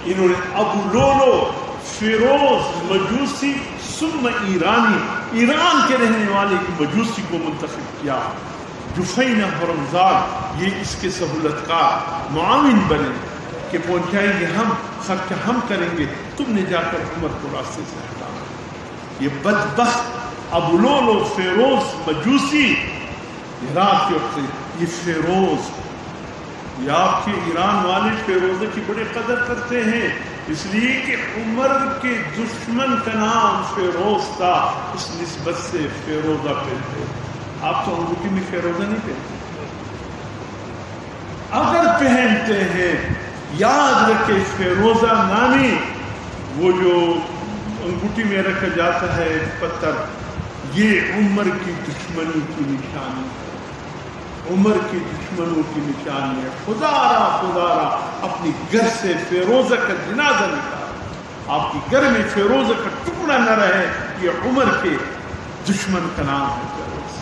انہوں نے ابو لولو فیروز مجوسی ثم ایرانی، ایران کے رہنے والے مجوسی کو منتخب کیا. جفینہ حرمزاد یہ اس کے سہولت کار معاون بنے کہ پہنچائیں گے ہم، خرچہ ہم کریں گے، تم نے جا کر عمر کو راستے سے ہٹانا. یہ بدبخت ابو لولو فیروز مجوسی رات کے وقت یہ فیروز، یہ آپ کے ایران والے فیروزے کی بڑی قدر کرتے ہیں اس لیے کہ عمر کے دشمن کا نام فیروز تھا، اس نسبت سے فیروزہ پہنتے. آپ تو انگوٹھی میں فیروزہ نہیں پہنتے، اگر پہنتے ہیں یاد رکھے فیروزہ نامی وہ جو انگوٹھی میں رکھا جاتا ہے پتھر، یہ عمر کی دشمنی کی نشانی ہے، عمر کی دشمنوں کی نشانی ہے. خدا را اپنی گھر سے فیروزہ کا جنازہ نکال، آپ کی گھر میں فیروزہ کا ٹکڑا نہ رہے. یہ عمر کے دشمن کا نام ہے فیروز.